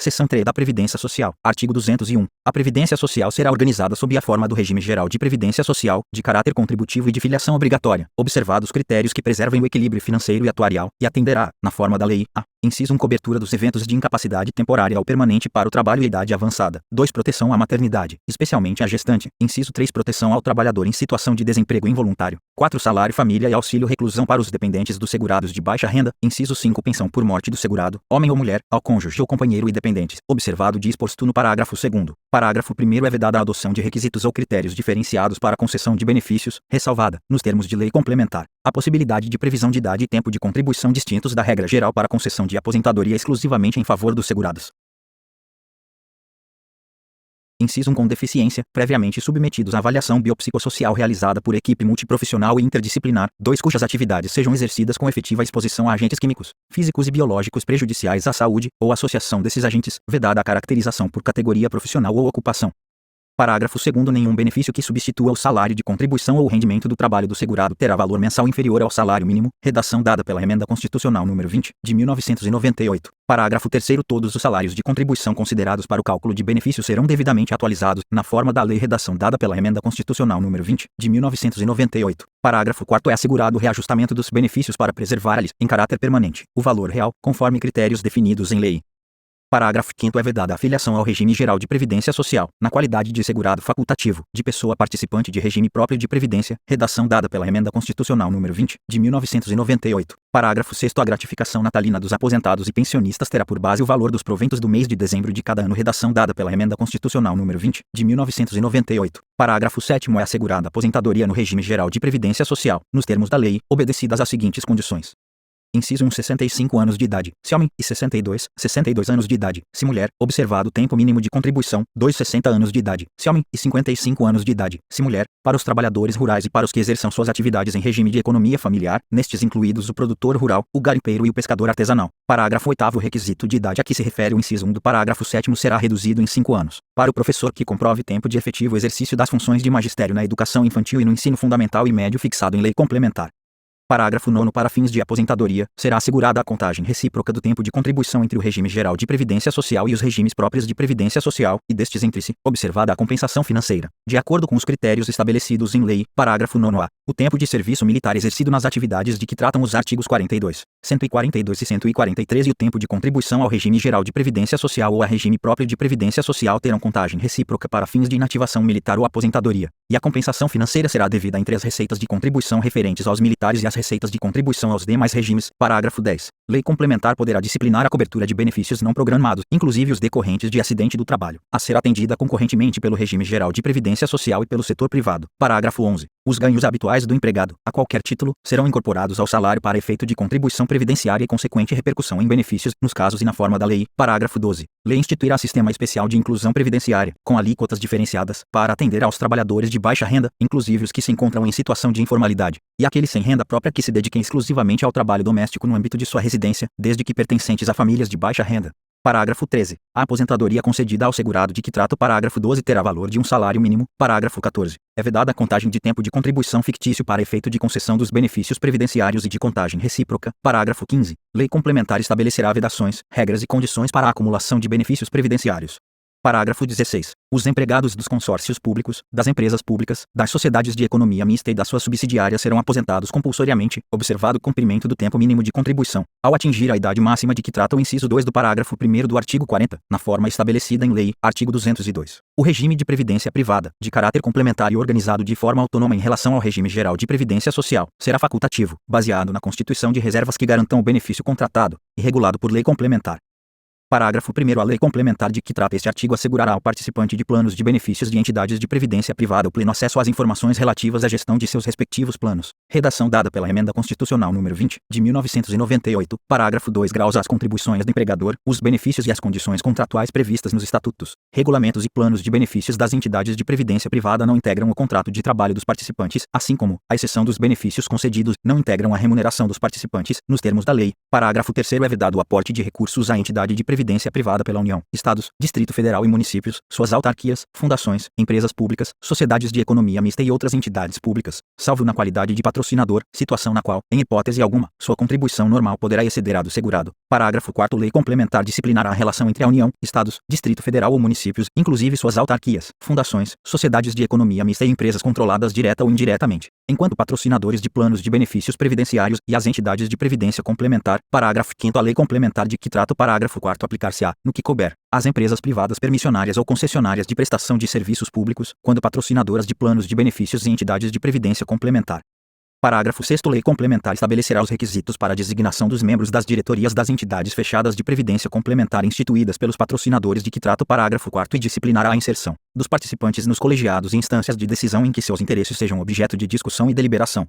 Seção 3 da Previdência Social. Artigo 201. A Previdência Social será organizada sob a forma do regime geral de previdência social, de caráter contributivo e de filiação obrigatória, observados critérios que preservem o equilíbrio financeiro e atuarial, e atenderá, na forma da lei, a: inciso 1, cobertura dos eventos de incapacidade temporária ou permanente para o trabalho e idade avançada. 2, proteção à maternidade, especialmente à gestante. Inciso 3, proteção ao trabalhador em situação de desemprego involuntário. 4, salário família e auxílio reclusão para os dependentes dos segurados de baixa renda. Inciso 5, pensão por morte do segurado, homem ou mulher, ao cônjuge ou companheiro e dependentes, observado o disposto no parágrafo 2º. Parágrafo 1º, é vedada a adoção de requisitos ou critérios diferenciados para a concessão de benefícios, ressalvada, nos termos de lei complementar, a possibilidade de previsão de idade e tempo de contribuição distintos da regra geral para a concessão de aposentadoria exclusivamente em favor dos segurados. Inciso 1, com deficiência, previamente submetidos à avaliação biopsicossocial realizada por equipe multiprofissional e interdisciplinar. 2, cujas atividades sejam exercidas com efetiva exposição a agentes químicos, físicos e biológicos prejudiciais à saúde, ou associação desses agentes, vedada a caracterização por categoria profissional ou ocupação. Parágrafo 2º, nenhum benefício que substitua o salário de contribuição ou o rendimento do trabalho do segurado terá valor mensal inferior ao salário mínimo. Redação dada pela Emenda Constitucional nº 20, de 1998. Parágrafo 3º, todos os salários de contribuição considerados para o cálculo de benefícios serão devidamente atualizados, na forma da lei. Redação dada pela Emenda Constitucional nº 20, de 1998. Parágrafo 4º, é assegurado o reajustamento dos benefícios para preservar-lhes, em caráter permanente, o valor real, conforme critérios definidos em lei. Parágrafo 5º, é vedada a filiação ao regime geral de previdência social, na qualidade de segurado facultativo, de pessoa participante de regime próprio de previdência. Redação dada pela Emenda Constitucional nº 20, de 1998. Parágrafo 6º, a gratificação natalina dos aposentados e pensionistas terá por base o valor dos proventos do mês de dezembro de cada ano. Redação dada pela Emenda Constitucional nº 20, de 1998. Parágrafo 7º, é assegurada a aposentadoria no regime geral de previdência social, nos termos da lei, obedecidas as seguintes condições. Inciso 1, 65 anos de idade, se homem, e 62 anos de idade, se mulher, observado o tempo mínimo de contribuição. 2, 60 anos de idade, se homem, e 55 anos de idade, se mulher, para os trabalhadores rurais e para os que exerçam suas atividades em regime de economia familiar, nestes incluídos o produtor rural, o garimpeiro e o pescador artesanal. Parágrafo 8º, o requisito de idade a que se refere o inciso 1 do parágrafo 7º será reduzido em 5 anos, para o professor que comprove tempo de efetivo exercício das funções de magistério na educação infantil e no ensino fundamental e médio fixado em lei complementar. Parágrafo 9º, para fins de aposentadoria, será assegurada a contagem recíproca do tempo de contribuição entre o regime geral de previdência social e os regimes próprios de previdência social, e destes entre si, observada a compensação financeira, de acordo com os critérios estabelecidos em lei. Parágrafo 9º-A. O tempo de serviço militar exercido nas atividades de que tratam os artigos 42, 142 e 143 e o tempo de contribuição ao regime geral de previdência social ou a regime próprio de previdência social terão contagem recíproca para fins de inativação militar ou aposentadoria, e a compensação financeira será devida entre as receitas de contribuição referentes aos militares e as receitas de contribuição aos demais regimes. Parágrafo 10. Lei complementar poderá disciplinar a cobertura de benefícios não programados, inclusive os decorrentes de acidente do trabalho, a ser atendida concorrentemente pelo regime geral de previdência social e pelo setor privado. Parágrafo 11. Os ganhos habituais do empregado, a qualquer título, serão incorporados ao salário para efeito de contribuição previdenciária e consequente repercussão em benefícios, nos casos e na forma da lei. Parágrafo 12. Lei instituirá sistema especial de inclusão previdenciária, com alíquotas diferenciadas, para atender aos trabalhadores de baixa renda, inclusive os que se encontram em situação de informalidade, e aqueles sem renda própria que se dediquem exclusivamente ao trabalho doméstico no âmbito de sua residência, desde que pertencentes a famílias de baixa renda. Parágrafo 13. A aposentadoria concedida ao segurado de que trata o parágrafo 12 terá valor de um salário mínimo. Parágrafo 14. É vedada a contagem de tempo de contribuição fictício para efeito de concessão dos benefícios previdenciários e de contagem recíproca. Parágrafo 15. Lei complementar estabelecerá vedações, regras e condições para a acumulação de benefícios previdenciários. Parágrafo 16. Os empregados dos consórcios públicos, das empresas públicas, das sociedades de economia mista e das suas subsidiárias serão aposentados compulsoriamente, observado o cumprimento do tempo mínimo de contribuição, ao atingir a idade máxima de que trata o inciso 2 do parágrafo 1º do artigo 40, na forma estabelecida em lei. Artigo 202. O regime de previdência privada, de caráter complementar e organizado de forma autônoma em relação ao regime geral de previdência social, será facultativo, baseado na constituição de reservas que garantam o benefício contratado, e regulado por lei complementar. Parágrafo 1º. A lei complementar de que trata este artigo assegurará ao participante de planos de benefícios de entidades de previdência privada o pleno acesso às informações relativas à gestão de seus respectivos planos. Redação dada pela Emenda Constitucional nº 20, de 1998. Parágrafo 2. Graus às contribuições do empregador, os benefícios e as condições contratuais previstas nos estatutos, regulamentos e planos de benefícios das entidades de previdência privada não integram o contrato de trabalho dos participantes, assim como, à exceção dos benefícios concedidos, não integram a remuneração dos participantes, nos termos da lei. Parágrafo 3º. É vedado o aporte de recursos à entidade de previdência previdência privada pela União, Estados, Distrito Federal e municípios, suas autarquias, fundações, empresas públicas, sociedades de economia mista e outras entidades públicas, salvo na qualidade de patrocinador, situação na qual, em hipótese alguma, sua contribuição normal poderá exceder a do segurado. Parágrafo 4º. Lei complementar disciplinará a relação entre a União, Estados, Distrito Federal ou municípios, inclusive suas autarquias, fundações, sociedades de economia mista e empresas controladas direta ou indiretamente, enquanto patrocinadores de planos de benefícios previdenciários e as entidades de previdência complementar. Parágrafo 5º. A lei complementar de que trata o parágrafo 4º aplicar-se-á, no que couber, às empresas privadas permissionárias ou concessionárias de prestação de serviços públicos, quando patrocinadoras de planos de benefícios e entidades de previdência complementar. Parágrafo 6º. Lei complementar estabelecerá os requisitos para a designação dos membros das diretorias das entidades fechadas de previdência complementar instituídas pelos patrocinadores de que trata o parágrafo 4º e disciplinará a inserção dos participantes nos colegiados e instâncias de decisão em que seus interesses sejam objeto de discussão e deliberação.